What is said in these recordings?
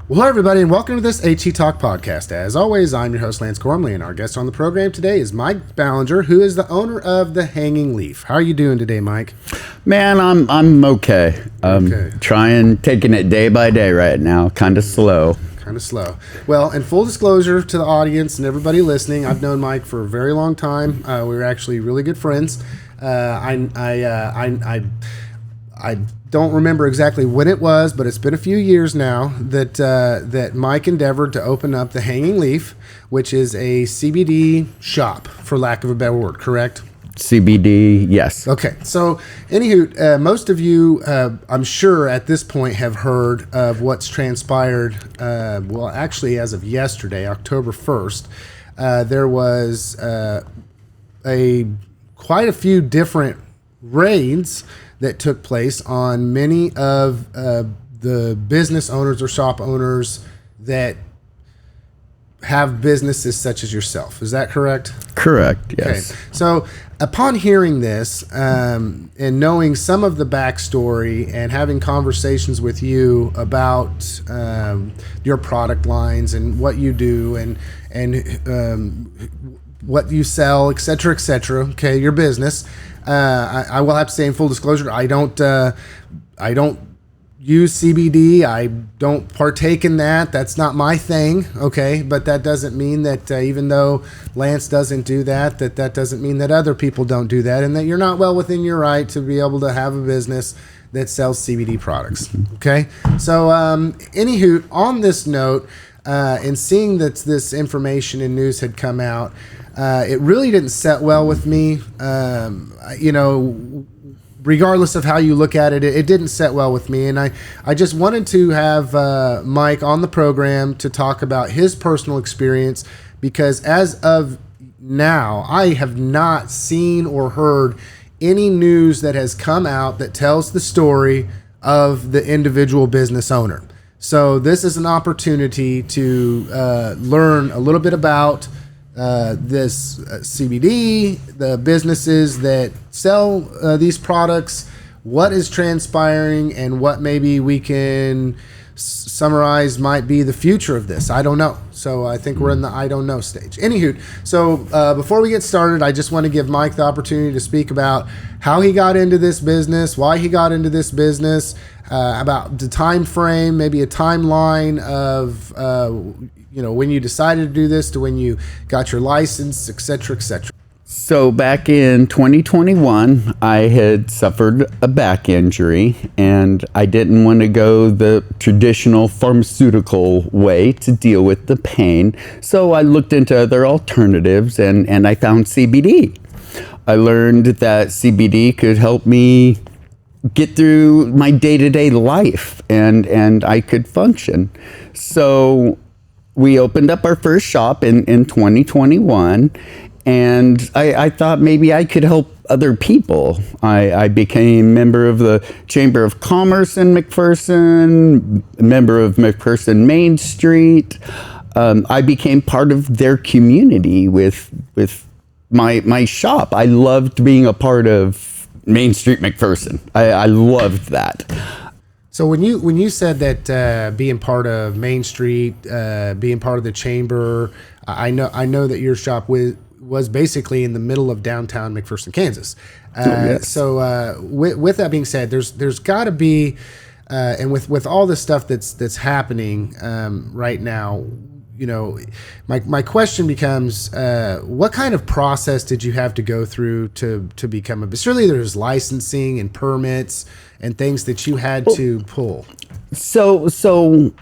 Well, hello, everybody, and welcome to this HCTalk podcast. As always, I'm your host, Lance Gormley, and our guest on the program today is Mike Ballinger, who is the owner of The Hanging Leaf. How are you doing today, Mike? Man, I'm okay. Taking it day by day right now. Kind of slow. Well, in full disclosure to the audience and everybody listening, I've known Mike for a very long time. We were actually really good friends. I don't remember exactly when it was, but it's been a few years now that Mike endeavored to open up The Hanging Leaf, which is a CBD shop, for lack of a better word, correct? CBD, yes. Okay, so anywho, most of you, I'm sure at this point, have heard of what's transpired. Well, actually, as of yesterday, October 1st, there was quite a few different raids that took place on many of the business owners or shop owners that have businesses such as yourself. Is that correct? Correct, yes. Okay. So upon hearing this and knowing some of the backstory and having conversations with you about your product lines and what you do and what you sell, et cetera, okay, your business, I will have to say in full disclosure, I don't use CBD. I don't partake in that. That's not my thing, okay? But that doesn't mean that even though Lance doesn't do that doesn't mean that other people don't do that and that you're not well within your right to be able to have a business that sells CBD products, okay? So anywho, on this note, and seeing that this information and news had come out, it really didn't set well with me. Regardless of how you look at it, it didn't set well with me. And I just wanted to have Mike on the program to talk about his personal experience, because as of now, I have not seen or heard any news that has come out that tells the story of the individual business owner. So this is an opportunity to learn a little bit about this CBD, the businesses that sell these products, what is transpiring, and what maybe we can summarize might be the future of this. I don't know. So I think we're in the I don't know stage. Anywho, so before we get started, I just want to give Mike the opportunity to speak about how he got into this business, why he got into this business, about the time frame, maybe a timeline of when you decided to do this to when you got your license, et cetera, et cetera. So back in 2021, I had suffered a back injury, and I didn't want to go the traditional pharmaceutical way to deal with the pain. So I looked into other alternatives, and I found CBD. I learned that CBD could help me get through my day-to-day life, and I could function. So we opened up our first shop in 2021, and I thought maybe I could help other people. I became a member of the Chamber of Commerce in McPherson, a member of McPherson Main Street. I became part of their community with my shop. I loved being a part of Main Street McPherson. I loved that. So when you said that being part of Main Street, being part of the chamber, I know that your shop was basically in the middle of downtown McPherson, Kansas. Yes. So with that being said, there's got to be, and with all the stuff that's happening right now, my question becomes, what kind of process did you have to go through to become a? Surely there's licensing and permits and things that you had to pull. So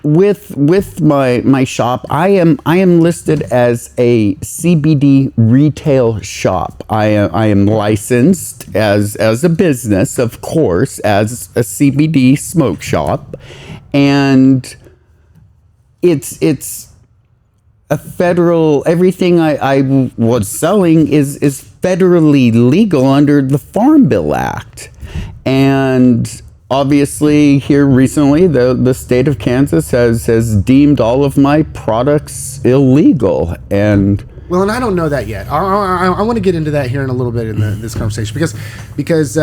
with my shop, I am listed as a CBD retail shop. I am licensed as a business, of course, as a CBD smoke shop, and it's a federal. Everything I was selling is federally legal under the Farm Bill Act, and obviously, here recently, the state of Kansas has deemed all of my products illegal. And I don't know that yet. I want to get into that here in a little bit in this conversation because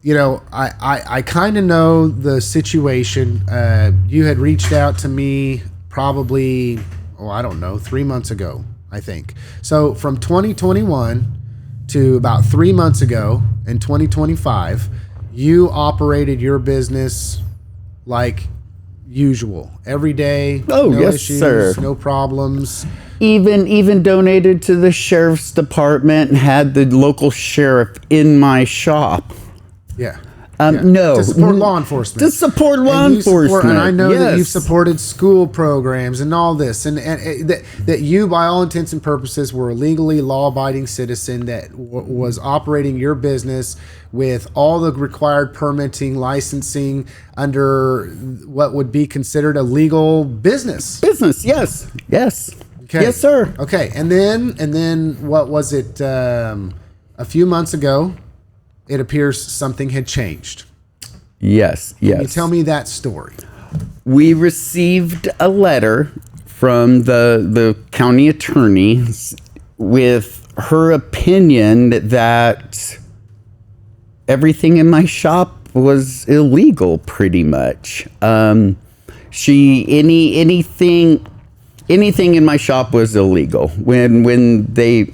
I kind of know the situation. You had reached out to me probably, I don't know, 3 months ago, I think. So from 2021 to about 3 months ago in 2025, you operated your business like usual every day. Oh, no yes, issues, sir. No problems. Even donated to the sheriff's department and had the local sheriff in my shop. Yeah. No. To support law enforcement. To support law enforcement. And I know that Yes. you've supported school programs and all this, and that you, by all intents and purposes, were a legally law-abiding citizen that was operating your business with all the required permitting, licensing under what would be considered a legal business. Business, yes. Yes. Okay. Yes, sir. Okay. And then what was it? A few months ago, it appears something had changed. Yes. Can you tell me that story? We received a letter from the county attorney with her opinion that everything in my shop was illegal, pretty much. Anything in my shop was illegal. When they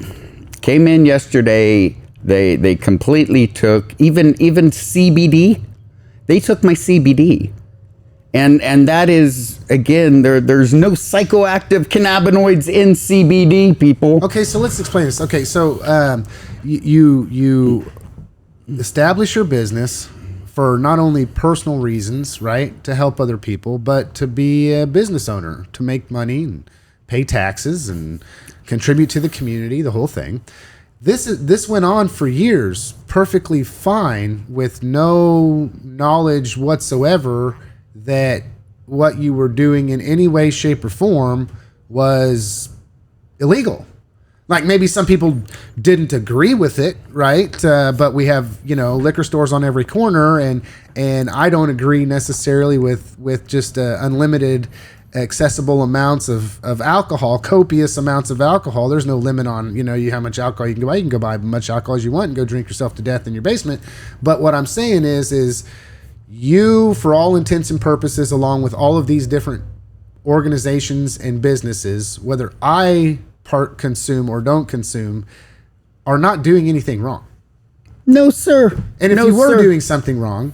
came in yesterday, they completely took even CBD. They took my CBD. And that is, again, there's no psychoactive cannabinoids in CBD, people. Okay, so let's explain this. Okay, so you establish your business for not only personal reasons, right, to help other people, but to be a business owner, to make money and pay taxes and contribute to the community, the whole thing. This went on for years, perfectly fine, with no knowledge whatsoever that what you were doing in any way, shape, or form was illegal. Like, maybe some people didn't agree with it, right? But we have, liquor stores on every corner, and I don't agree necessarily with just unlimited accessible amounts of alcohol, copious amounts of alcohol. There's no limit on, how much alcohol you can buy. You can go buy as much alcohol as you want and go drink yourself to death in your basement. But what I'm saying is you, for all intents and purposes, along with all of these different organizations and businesses, whether I consume or don't consume, are not doing anything wrong. No, sir. And if you were doing something wrong,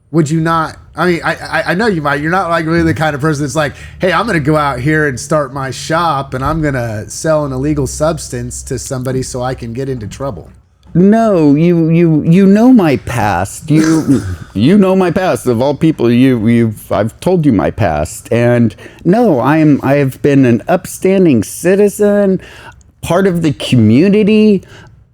would you not? I mean, I know you might. You're not like really the kind of person that's like, hey, I'm going to go out here and start my shop and I'm going to sell an illegal substance to somebody so I can get into trouble. No, you know my past. You know my past. Of all people, I've told you my past. And no, I have been an upstanding citizen, part of the community.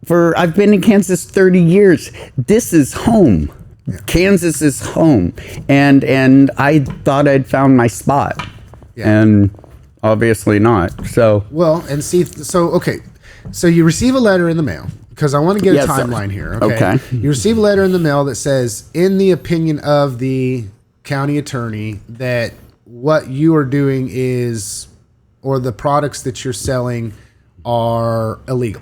I've been in Kansas 30 years. This is home. Yeah. Kansas is home. And I thought I'd found my spot. Yeah. And obviously not. So okay. So you receive a letter in the mail. Because I want to get a timeline here. Okay. You receive a letter in the mail that says, in the opinion of the county attorney, that what you are doing is, or the products that you're selling are illegal.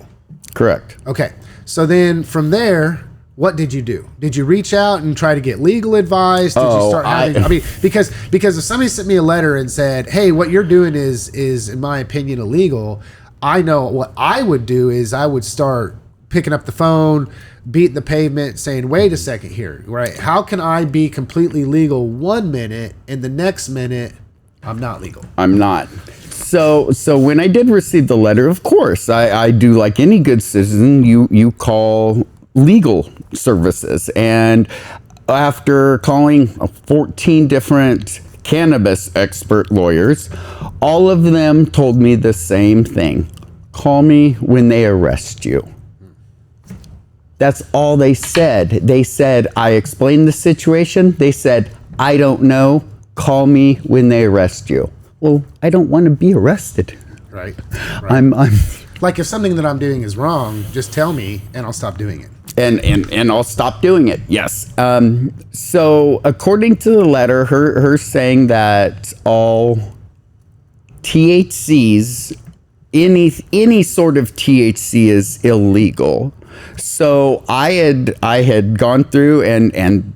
Correct. Okay. So then from there, what did you do? Did you reach out and try to get legal advice? Did you start having? I mean, because if somebody sent me a letter and said, "Hey, what you're doing is in my opinion illegal," I know what I would do is I would start picking up the phone, beating the pavement, saying, wait a second here, right? How can I be completely legal 1 minute and the next minute I'm not legal? I'm not. So when I did receive the letter, of course, I do like any good citizen, you call legal services. And after calling 14 different cannabis expert lawyers, all of them told me the same thing. Call me when they arrest you. That's all they said. They said, I explained the situation. They said, I don't know. Call me when they arrest you. Well, I don't want to be arrested. Right. I'm like, if something that I'm doing is wrong, just tell me and I'll stop doing it. And I'll stop doing it. Yes. So according to the letter, her saying that all THCs any sort of THC is illegal. So I had gone through and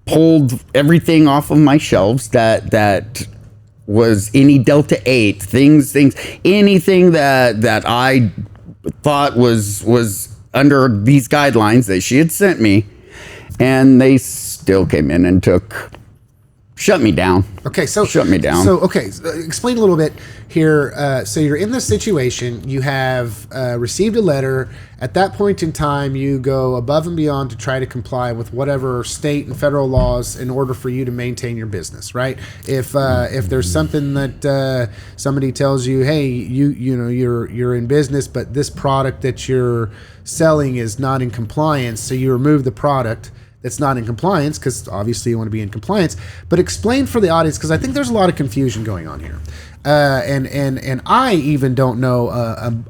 pulled everything off of my shelves that was any Delta 8 things, anything that I thought was under these guidelines that she had sent me, and they still came in and shut me down. Okay, so shut me down. So explain a little bit here. So you're in this situation. You have received a letter. At that point in time, you go above and beyond to try to comply with whatever state and federal laws in order for you to maintain your business, right? If there's something that somebody tells you, hey, you're in business, but this product that you're selling is not in compliance, so you remove the product that's not in compliance, because obviously you want to be in compliance. But explain for the audience, because I think there's a lot of confusion going on here, and I even don't know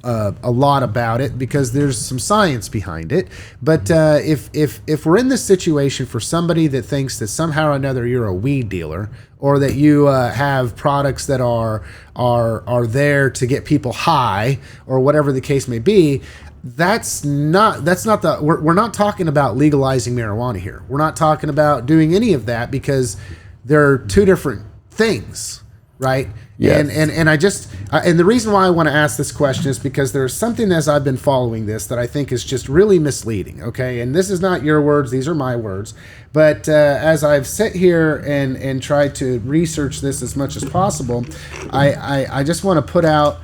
a lot about it, because there's some science behind it. But if we're in this situation for somebody that thinks that somehow or another you're a weed dealer, or that you have products that are there to get people high, or whatever the case may be, that's not the we're not talking about legalizing marijuana here. We're not talking about doing any of that, because they're two different things, right? Yes. And I just and the reason why I want to ask this question is because there's something, as I've been following this, that I think is just really misleading. Okay, and this is not your words; these are my words. But as I've sat here and tried to research this as much as possible, I just want to put out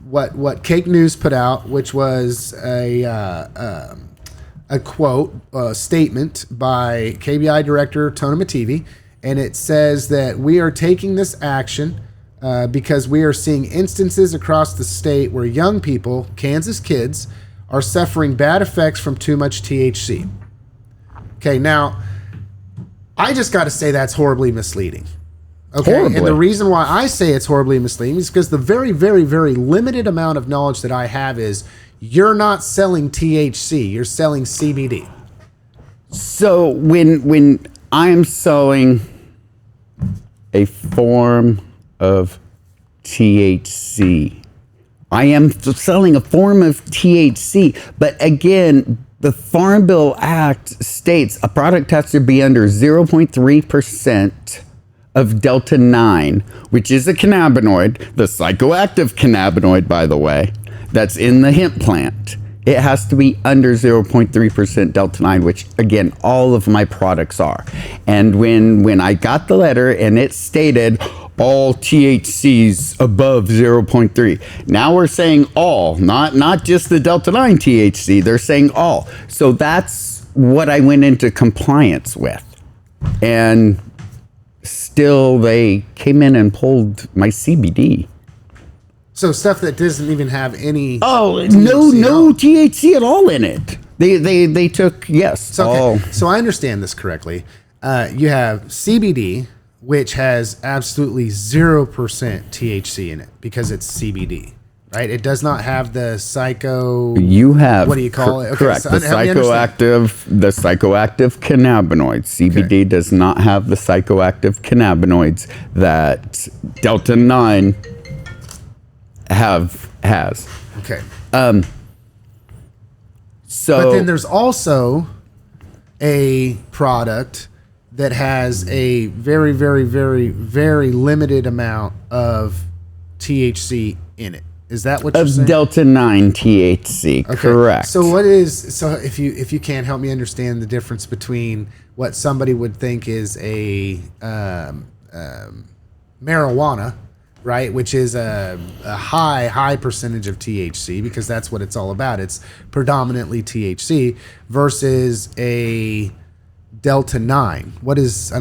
what Cake News put out, which was a quote, a statement by KBI Director Toni Mattivi, and it says that we are taking this action because we are seeing instances across the state where young people, Kansas kids, are suffering bad effects from too much THC. Okay, now I just got to say that's horribly misleading. Okay, horribly. And the reason why I say it's horribly misleading is because the very, very, very limited amount of knowledge that I have is you're not selling THC, you're selling CBD. So when I'm selling a form of THC, I am selling a form of THC, but again, the Farm Bill Act states a product has to be under 0.3% of Delta 9, which is a cannabinoid, the psychoactive cannabinoid, by the way, that's in the hemp plant. It has to be under 0.3% Delta 9, which, again, all of my products are. And when I got the letter and it stated all THCs above 0.3, now we're saying all, not just the Delta 9 THC, they're saying all. So that's what I went into compliance with. And still, they came in and pulled my CBD. So stuff that doesn't even have any. Oh, no THC at all in it. They took So, okay. So I understand this correctly. You have CBD, which has absolutely 0% THC in it because it's CBD. Right, it does not have the psycho. You have what do you call it? Okay, correct, so the psychoactive cannabinoids. CBD does not have the psychoactive cannabinoids that Delta 9 has. Okay. So, but then there's also a product that has a very, very, very, very limited amount of THC in it. Is that what you're saying? Of Delta 9 THC, okay. Correct. So if you can't help me understand the difference between what somebody would think is a marijuana, right, which is a high percentage of THC, because that's what it's all about. It's predominantly THC, versus a Delta 9. What is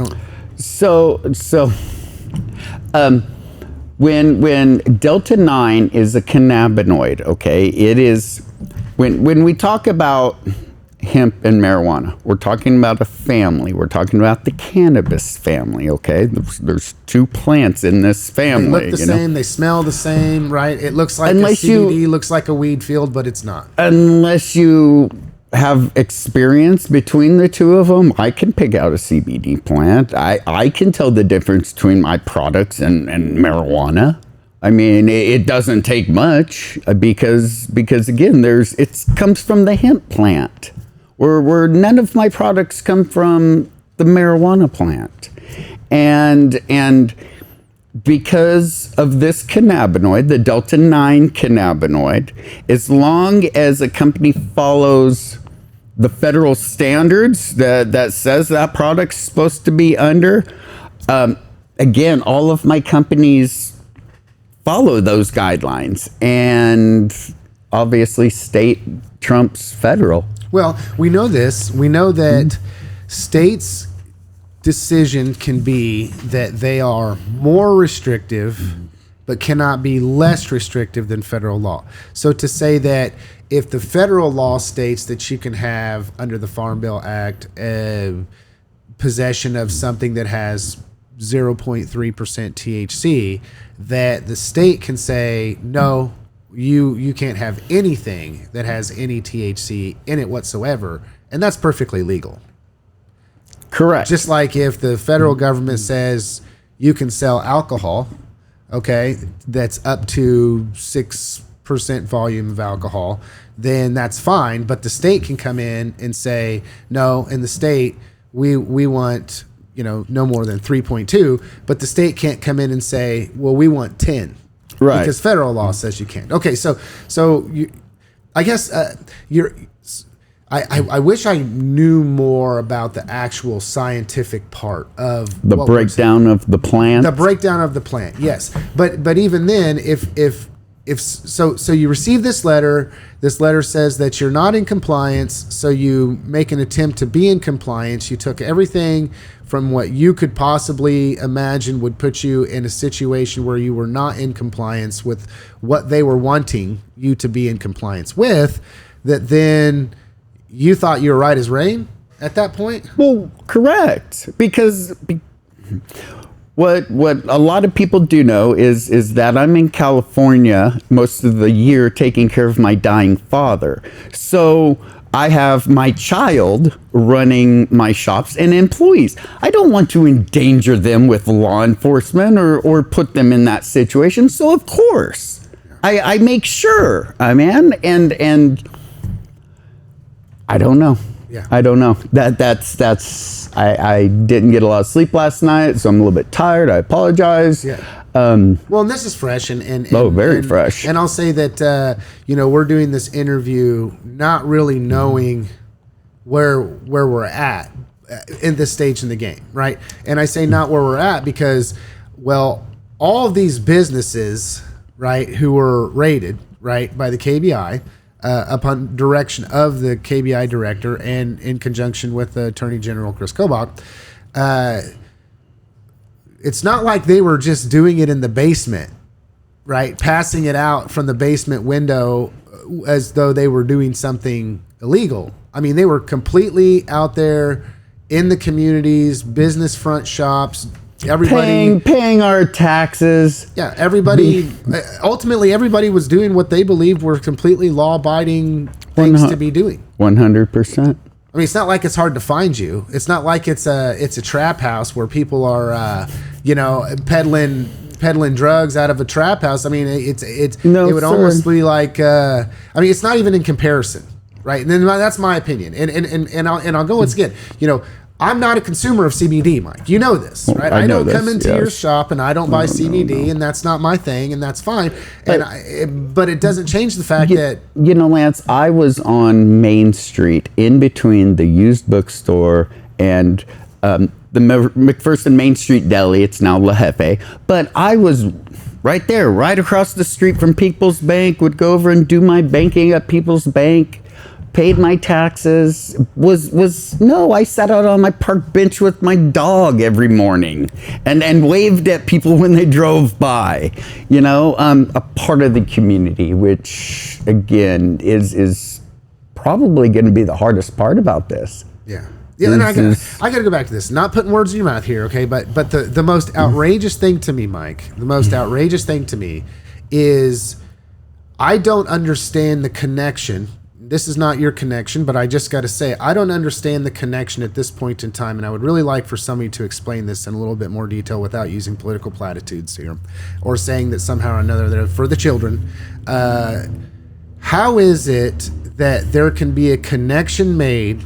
When Delta 9 is a cannabinoid, okay, it is, when we talk about hemp and marijuana, we're talking about a family. We're talking about the cannabis family, okay? There's two plants in this family. They look the same, they smell the same, right? It looks like a CBD, looks like a weed field, but it's not. Unless you have experience between the two of them, I can pick out a CBD plant. I can tell the difference between my products and marijuana. I mean, it doesn't take much because again, it comes from the hemp plant, where none of my products come from the marijuana plant, and because of this cannabinoid, the Delta 9 cannabinoid, as long as a company follows the federal standards that says that product's supposed to be under, again, all of my companies follow those guidelines, and obviously state trumps federal. Well, we know this. We know that states' decision can be that they are more restrictive, but cannot be less restrictive than federal law. So to say that if the federal law states that you can have, under the Farm Bill Act, possession of something that has 0.3% THC, that the state can say, no, you can't have anything that has any THC in it whatsoever, and that's perfectly legal. Correct. Just like if the federal government says you can sell alcohol, okay, that's up to 6% volume of alcohol, then that's fine. But the state can come in and say, no, in the state, we want, no more than 3.2, but the state can't come in and say, well, we want 10. Right. Because federal law says you can't. Okay, so I guess I wish I knew more about the actual scientific part of the breakdown of the plant. The breakdown of the plant, yes. But even then, if so you receive this letter. This letter says that you're not in compliance, so you make an attempt to be in compliance. You took everything from what you could possibly imagine would put you in a situation where you were not in compliance with what they were wanting you to be in compliance with, that then you thought you were right as rain at that point? Well, correct. Because what a lot of people do know is that I'm in California most of the year taking care of my dying father. So I have my child running my shops and employees. I don't want to endanger them with law enforcement or put them in that situation. So of course, I make sure, and I don't know. Yeah. I don't know. I didn't get a lot of sleep last night, so I'm a little bit tired. I apologize. Yeah. Well, and this is fresh and very fresh. And I'll say that we're doing this interview not really knowing where we're at in this stage in the game, right? And I say not where we're at because, well, all of these businesses, right, who were rated, right, by the KBI. Upon direction of the KBI director and in conjunction with the Attorney General Kris Kobach, it's not like they were just doing it in the basement, right? Passing it out from the basement window as though they were doing something illegal. I mean, they were completely out there in the communities, business front shops, everybody paying our taxes. Yeah, everybody. Ultimately, everybody was doing what they believed were completely law-abiding things to be doing. 100%. I mean, it's not like it's hard to find you. It's not like it's a trap house where people are, peddling drugs out of a trap house. I mean, it would almost be like. It's not even in comparison, right? And then that's my opinion. And I'll go once again. I'm not a consumer of CBD, Mike. You know this, right? I don't come into your shop and I don't buy CBD, and that's not my thing, and that's fine. But it doesn't change the fact that... Lance, I was on Main Street in between the used bookstore and the McPherson Main Street Deli. It's now La Jefe. But I was right there, right across the street from People's Bank, would go over and do my banking at People's Bank. Paid my taxes, I sat out on my park bench with my dog every morning and waved at people when they drove by, a part of the community, which again is probably going to be the hardest part about this. Yeah. Yeah, and I got to go back to this. Not putting words in your mouth here, okay? But the most outrageous thing to me, Mike, the most outrageous thing to me is I don't understand the connection. this is not your connection, but I just got to say, I don't understand the connection at this point in time, and I would really like for somebody to explain this in a little bit more detail without using political platitudes here, or saying that somehow or another they're for the children. How is it that there can be a connection made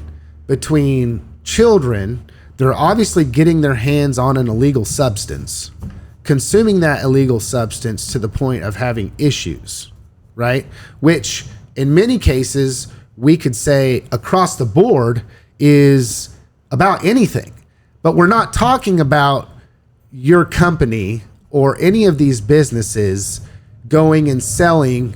between children that are obviously getting their hands on an illegal substance, consuming that illegal substance to the point of having issues, right? Which in many cases we could say across the board is about anything. But we're not talking about your company or any of these businesses going and selling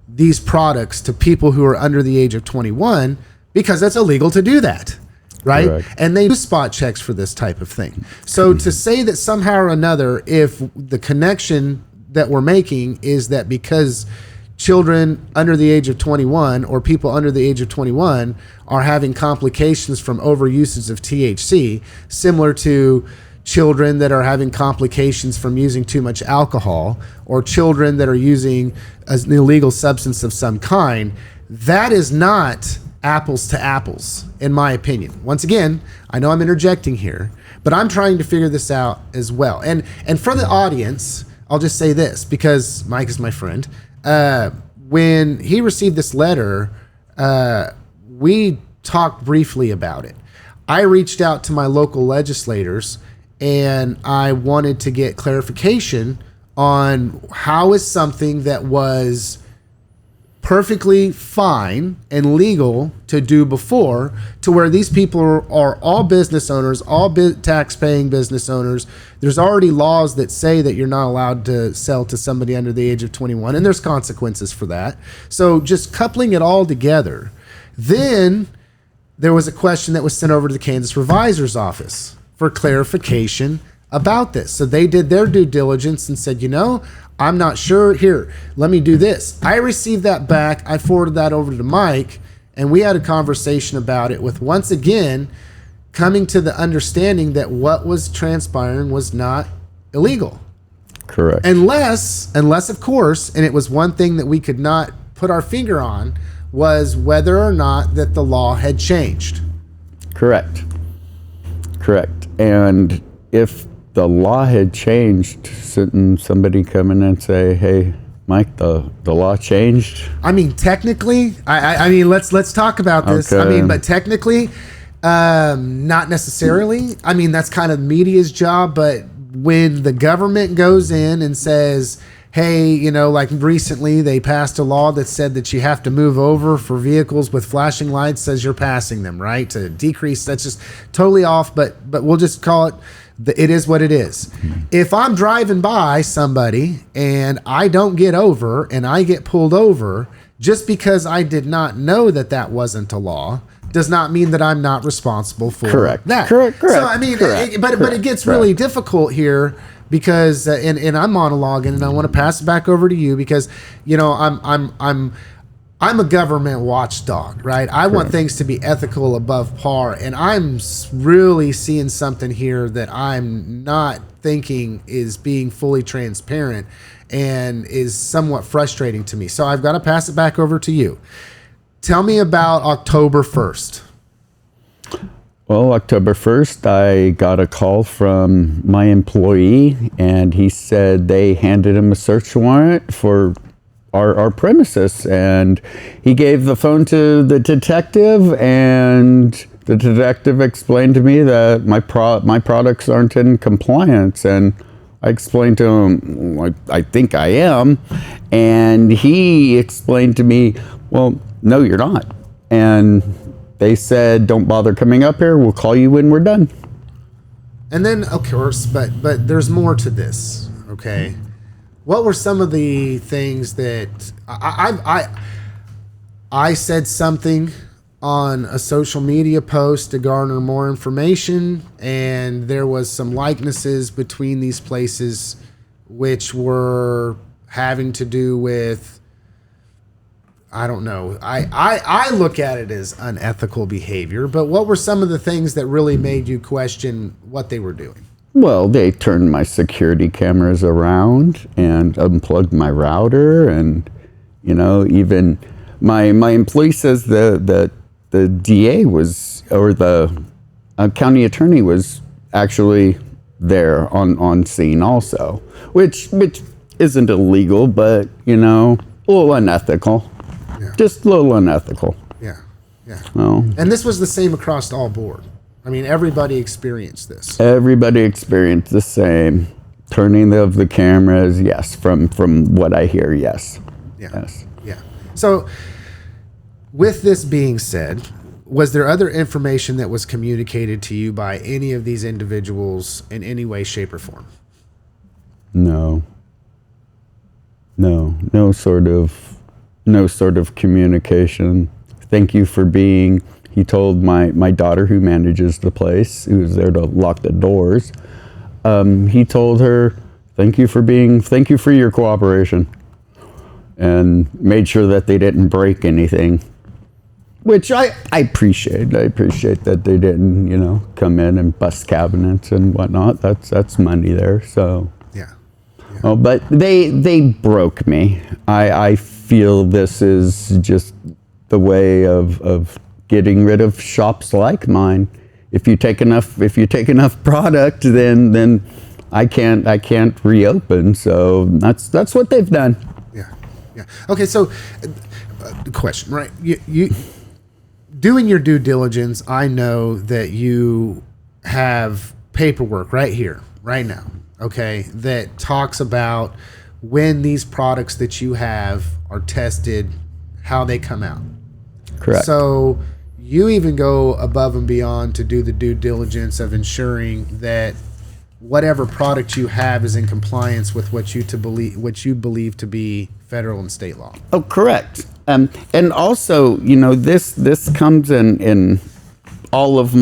these products to people who are under the age of 21, because that's illegal to do that, right? Correct. And they do spot checks for this type of thing. So to say that somehow or another, if the connection that we're making is that because children under the age of 21 or people under the age of 21 are having complications from overusage of THC, similar to children that are having complications from using too much alcohol, or children that are using an illegal substance of some kind, that is not apples to apples, in my opinion. Once again, I know I'm interjecting here, but I'm trying to figure this out as well. And for the audience, I'll just say this, because Mike is my friend. When he received this letter, we talked briefly about it. I reached out to my local legislators and I wanted to get clarification on how is something that was perfectly fine and legal to do before, to where these people are all business owners, all tax-paying business owners. There's already laws that say that you're not allowed to sell to somebody under the age of 21, and there's consequences for that. So just coupling it all together. Then there was a question that was sent over to the Kansas Revisor's office for clarification about this. So they did their due diligence and said, I'm not sure. Here, let me do this. I received that back. I forwarded that over to Mike, and we had a conversation about it with, once again, coming to the understanding that what was transpiring was not illegal. Correct. Unless of course, and it was one thing that we could not put our finger on, was whether or not that the law had changed. Correct. And if the law had changed, shouldn't somebody come in and say, "Hey, Mike, the law changed"? I mean, technically, I mean, let's talk about this. Okay. I mean, but technically, not necessarily. I mean, that's kind of media's job. But when the government goes in and says, "Hey, like recently they passed a law that said that you have to move over for vehicles with flashing lights as you're passing them, right? To decrease." That's just totally off. But we'll just call it. It is what it is. If I'm driving by somebody and I don't get over and I get pulled over, just because I did not know that wasn't a law, does not mean that I'm not responsible for that. Correct. So I mean, but it gets really difficult here because, and I'm monologuing, and I want to pass it back over to you because, I'm a government watchdog, right? I want things to be ethical above par, and I'm really seeing something here that I'm not thinking is being fully transparent and is somewhat frustrating to me. So I've got to pass it back over to you. Tell me about October 1st. Well, October 1st, I got a call from my employee, and he said they handed him a search warrant for our premises, and he gave the phone to the detective, and the detective explained to me that my products aren't in compliance, and I explained to him, I think I am, and he explained to me, well, no, you're not. And they said, don't bother coming up here, we'll call you when we're done. And then, of course, but there's more to this, okay? What were some of the things that I said something on a social media post to garner more information, and there was some likenesses between these places which were having to do with, I don't know. I look at it as unethical behavior, but what were some of the things that really made you question what they were doing? Well, they turned my security cameras around and unplugged my router, and, even my employee says the DA was, or the county attorney was actually there on scene also, which isn't illegal, but you know, a little unethical. Yeah. Just a little unethical. Yeah. Yeah. Well, and this was the same across all board. I mean, everybody experienced this. Everybody experienced the same. Turning of the cameras, yes. From what I hear, yes. Yeah. Yes. Yeah. So, with this being said, was there other information that was communicated to you by any of these individuals in any way, shape, or form? No. No sort of communication. Thank you for being. He told my daughter, who manages the place, who was there to lock the doors. He told her, thank you for your cooperation, and made sure that they didn't break anything, which I appreciate. I appreciate that they didn't, you know, come in and bust cabinets and whatnot. That's money there. So yeah. Oh, but they broke me. I feel this is just the way of getting rid of shops like mine. If you take enough product, then I can't reopen. So that's what they've done. Yeah. Okay, so question, right? You doing your due diligence, I know that you have paperwork right here, right now, okay, that talks about when these products that you have are tested, how they come out. Correct. So you even go above and beyond to do the due diligence of ensuring that whatever product you have is in compliance with what you believe to be federal and state law. Oh, correct. And also, you know, this comes in all of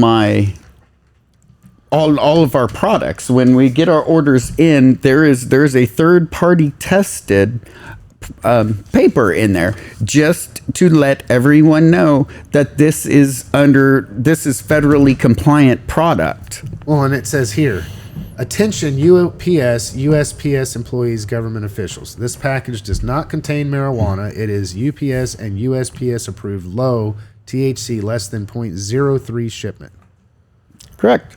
our products. When we get our orders in, there's a third party tested paper in there, just to let everyone know that this is federally compliant product. Well, and it says here, attention UPS, USPS employees, government officials. This package does not contain marijuana. It is UPS and USPS approved low THC less than 0.03 shipment. Correct.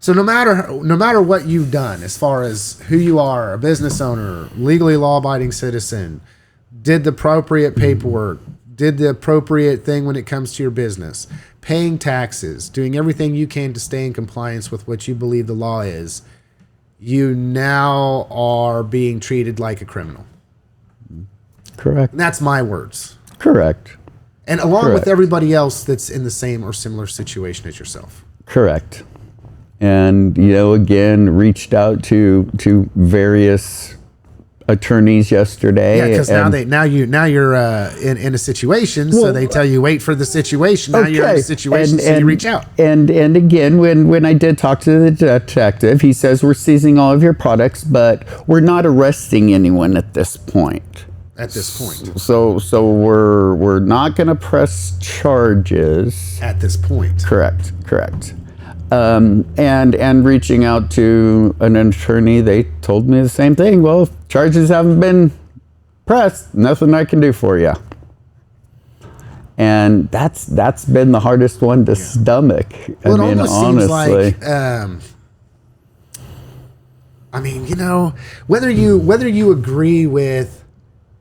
So no matter what you've done, as far as who you are, a business owner, legally law-abiding citizen, did the appropriate paperwork, did the appropriate thing when it comes to your business, paying taxes, doing everything you can to stay in compliance with what you believe the law is, you now are being treated like a criminal. Correct. And that's my words. Correct. And along Correct. with everybody else that's in the same or similar situation as yourself. Correct. And, you know, again, reached out to various attorneys yesterday. Yeah, because now you're in a situation, so they tell you wait for the situation. Now you're in a situation, so you reach out. And again, when I did talk to the detective, he says we're seizing all of your products, but we're not arresting anyone at this point. At this point. So we're not going to press charges At this point. Correct. And reaching out to an attorney, they told me the same thing. Well, if charges haven't been pressed, nothing I can do for you. And that's been the hardest one to stomach. Well, I mean, honestly. Seems like, I mean, you know, whether you agree with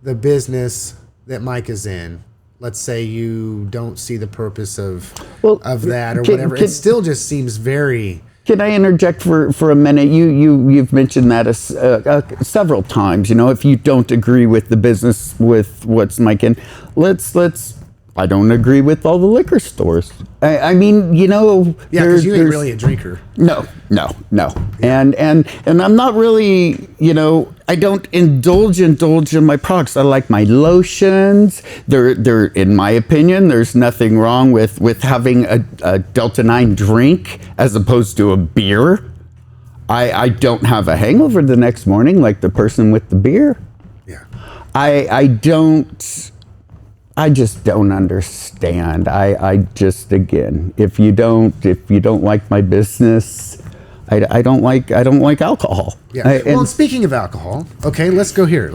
the business that Mike is in, let's say you don't see the purpose of that or whatever, it still just seems very. Can I interject for a minute? You've mentioned that several times. You know, if you don't agree with the business with what's Mike in, let's. I don't agree with all the liquor stores. I mean, you know. Yeah, because you ain't really a drinker. No. Yeah. And I'm not really, you know, I don't indulge in my products. I like my lotions. They're in my opinion, there's nothing wrong with having a Delta 9 drink as opposed to a beer. I don't have a hangover the next morning like the person with the beer. Yeah. I just don't understand. I just, again, if you don't like my business, I don't like alcohol. Yeah. Well, speaking of alcohol, okay, let's go here.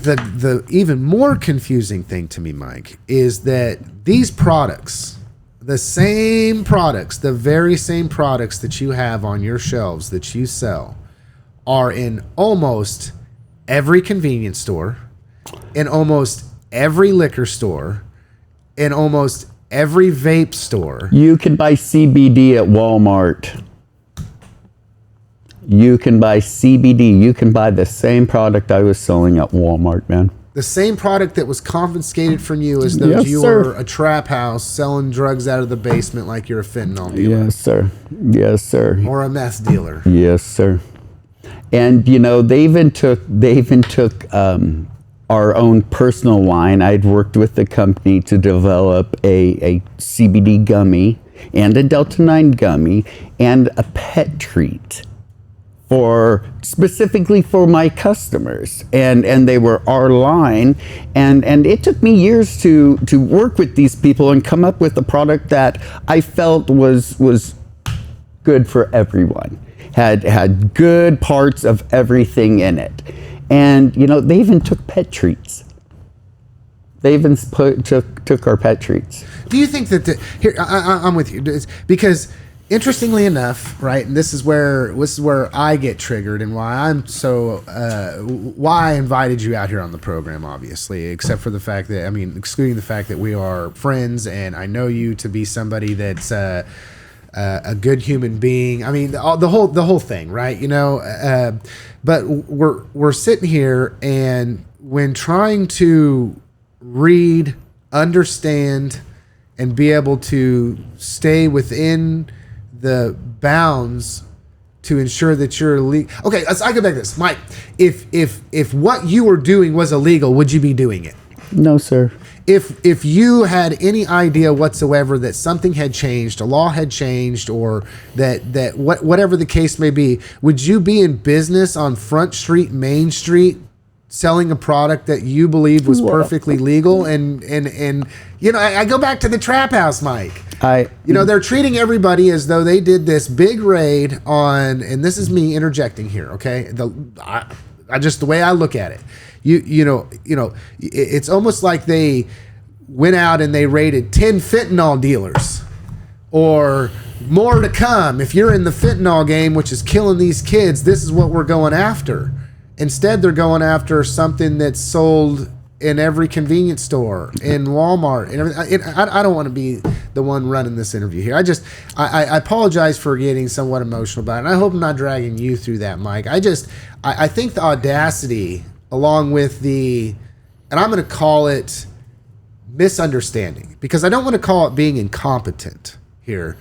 The even more confusing thing to me, Mike, is that these products, the very same products that you have on your shelves that you sell, are in almost every convenience store, in almost every liquor store, in almost every vape store. You can buy CBD at Walmart. You can buy CBD. You can buy the same product I was selling at Walmart, man. The same product that was confiscated from you as though you were a trap house selling drugs out of the basement like you're a fentanyl dealer. Yes, sir. Yes, sir. Or a meth dealer. Yes, sir. And, you know, they even took our own personal line. I'd worked with the company to develop a CBD gummy and a Delta-9 gummy and a pet treat specifically for my customers, and they were our line, and it took me years to work with these people and come up with a product that I felt was good for everyone, had good parts of everything in it. And you know, they even took pet treats. They even took our pet treats. Do you think that here I'm with you, because interestingly enough, right, and this is where I get triggered, and why I'm so why I invited you out here on the program, obviously, except for the fact that, I mean, excluding the fact that we are friends, and I know you to be somebody that's a good human being. I mean, the whole thing, right? You know, but we're sitting here, and when trying to read, understand, and be able to stay within the bounds to ensure that you're illegal. Okay, I go back to this, Mike. If what you were doing was illegal, would you be doing it? No, sir. If you had any idea whatsoever that something had changed, a law had changed, or that whatever the case may be, would you be in business on Front Street, Main Street, selling a product that you believed was perfectly legal? And you know, I go back to the trap house, Mike. You know, they're treating everybody as though they did this big raid on, and this is me interjecting here, okay? I just, the way I look at it, you know, it's almost like they went out and they raided 10 fentanyl dealers, or more to come. If you're in the fentanyl game, which is killing these kids, this is what we're going after. Instead, they're going after something that's sold in every convenience store, in Walmart, and everything. I don't want to be the one running this interview here. I apologize for getting somewhat emotional about it, and I hope I'm not dragging you through that, Mike. I think the audacity, along with and I'm going to call it misunderstanding, because I don't want to call it being incompetent here,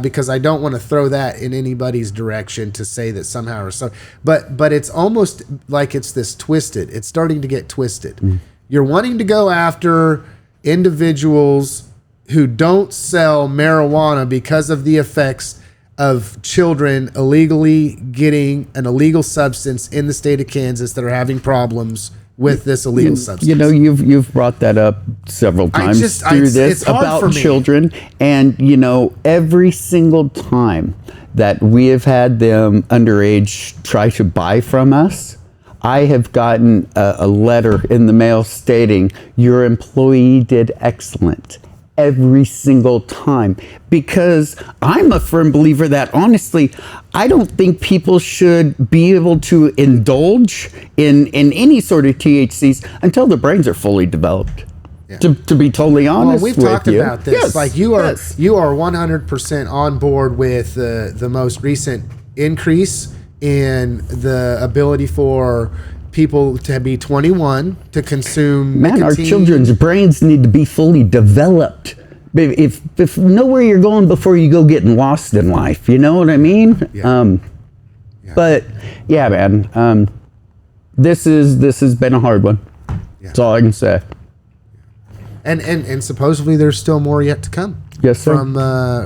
because I don't want to throw that in anybody's direction to say that somehow or so. But it's almost like it's this twisted. It's starting to get twisted. Mm. You're wanting to go after individuals who don't sell marijuana because of the effects of children illegally getting an illegal substance in the state of Kansas that are having problems with this illegal substance. You know, you've brought that up several times through this about children, and you know, every single time that we have had them underage try to buy from us, I have gotten a letter in the mail stating your employee did excellent. Every single time, because I'm a firm believer that, honestly, I don't think people should be able to indulge in any sort of THCs until their brains are fully developed. Yeah. To be totally honest, we've talked about this. Yes, like you are 100% on board with the most recent increase in the ability for people to be 21 to consume nicotine. Our children's brains need to be fully developed. If know where you're going before you go getting lost in life, you know what I mean? Yeah. But yeah, man, this has been a hard one. Yeah. That's all I can say. And supposedly there's still more yet to come. Yes, sir.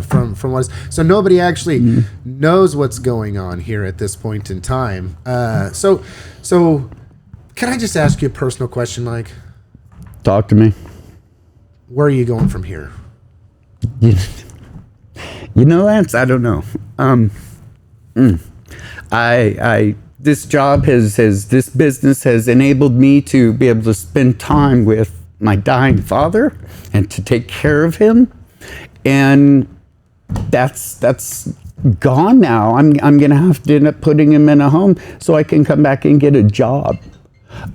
From what is, so nobody actually knows what's going on here at this point in time. So can I just ask you a personal question, Mike? Talk to me. Where are you going from here? You know, Lance, I don't know. This job this business has enabled me to be able to spend time with my dying father and to take care of him. And that's gone now. I'm going to have to end up putting him in a home so I can come back and get a job.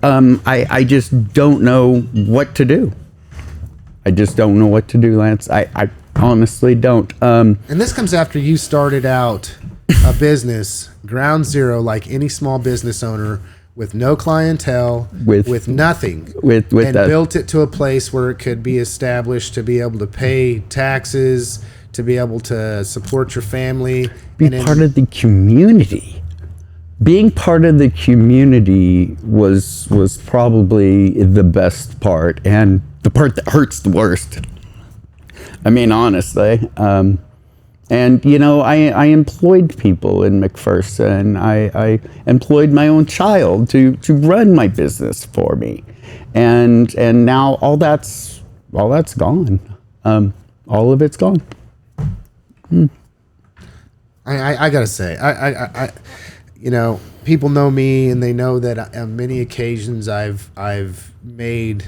I just don't know what to do. I just don't know what to do, Lance. I honestly don't. And this comes after you started out a business, ground zero, like any small business owner, with no clientele, with nothing, and built it to a place where it could be established to be able to pay taxes, to be able to support your family. Be part of the community. Being part of the community was probably the best part, and the part that hurts the worst. I mean, honestly. And, you know, I employed people in McPherson. I employed my own child to run my business for me. And now all that's gone. All of it's gone. I got to say, I you know, people know me and they know that on many occasions I've made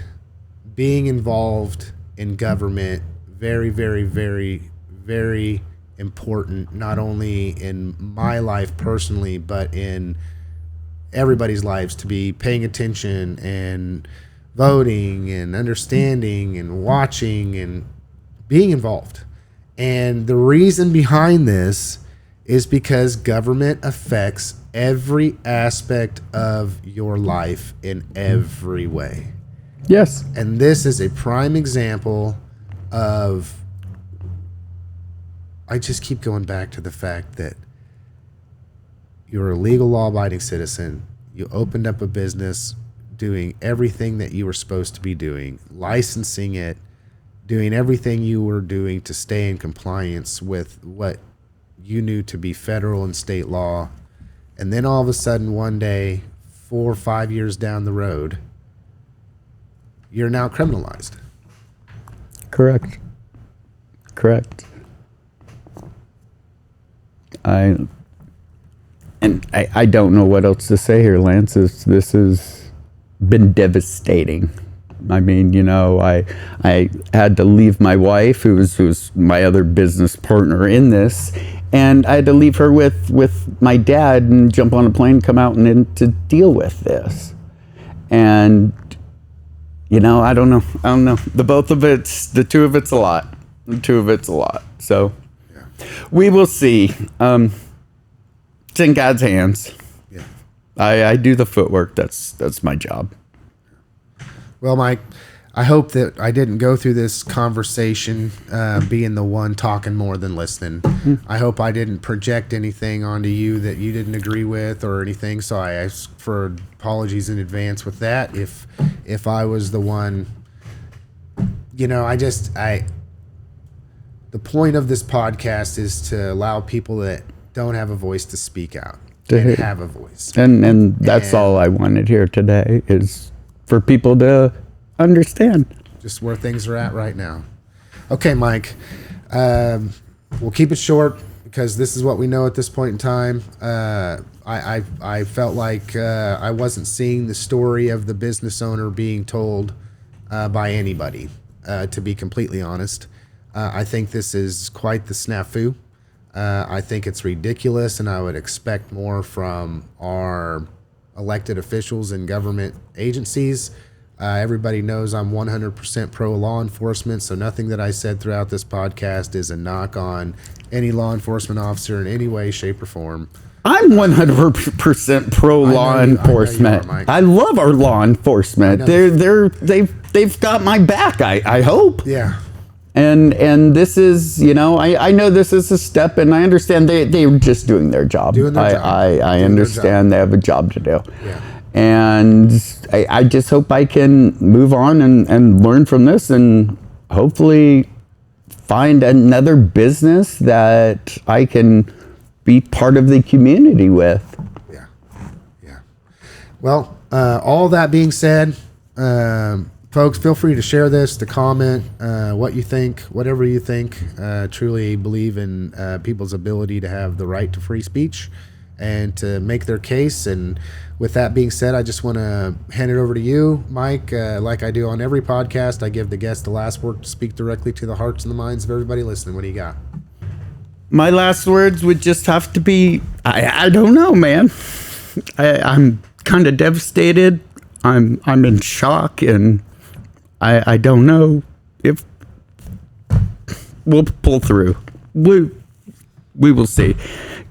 being involved in government very, very, very, very important, not only in my life personally, but in everybody's lives, to be paying attention and voting and understanding and watching and being involved. And the reason behind this is because government affects every aspect of your life in every way. Yes. And this is a prime example of, I just keep going back to the fact that you're a legal, law-abiding citizen. You opened up a business doing everything that you were supposed to be doing, licensing it, doing everything you were doing to stay in compliance with what you knew to be federal and state law. And then all of a sudden, one day, 4 or 5 years down the road, you're now criminalized. Correct. I don't know what else to say here, Lance. This has been devastating. I mean, you know, I had to leave my wife, who's my other business partner in this, and I had to leave her with my dad and jump on a plane, come out and to deal with this. And, you know, I don't know. The two of it's a lot. So yeah. We will see. It's in God's hands. Yeah. I do the footwork. That's my job. Well, Mike, I hope that I didn't go through this conversation being the one talking more than listening. Mm-hmm. I hope I didn't project anything onto you that you didn't agree with or anything. So I ask for apologies in advance with that. If I was the one, you know, the point of this podcast is to allow people that don't have a voice to speak out and have a voice. And that's all I wanted here today is for people to understand just where things are at right now. Okay, Mike, we'll keep it short because this is what we know at this point in time. I felt like I wasn't seeing the story of the business owner being told by anybody, to be completely honest. I think this is quite the snafu. I think it's ridiculous, and I would expect more from our elected officials and government agencies. Everybody knows I'm 100% pro law enforcement, so nothing that I said throughout this podcast is a knock on any law enforcement officer in any way, shape, or form. I'm 100% pro law enforcement. I love our law enforcement. They've got my back. I hope. Yeah. And this is, you know, I know this is a step, and I understand they're just doing their job. I understand they have a job to do. Yeah. And I just hope I can move on and learn from this and hopefully find another business that I can be part of the community with. Yeah. Well, all that being said, folks, feel free to share this, to comment what you think, whatever you think. Truly believe in people's ability to have the right to free speech and to make their case. And with that being said, I just want to hand it over to you, Mike. Like I do on every podcast, I give the guest the last word to speak directly to the hearts and the minds of everybody listening. What do you got? My last words would just have to be, I don't know, man. I'm kind of devastated. I'm in shock, and I don't know if we'll pull through. We will see.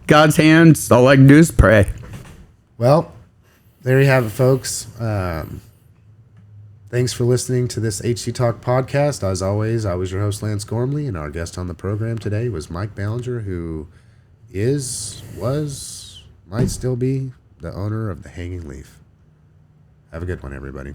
God's hands, all I can do is pray. Well, there you have it, folks. Thanks for listening to this HCTalk podcast. As always, I was your host, Lance Gormley, and our guest on the program today was Mike Ballinger, who might still be the owner of the Hanging Leaf. Have a good one, everybody.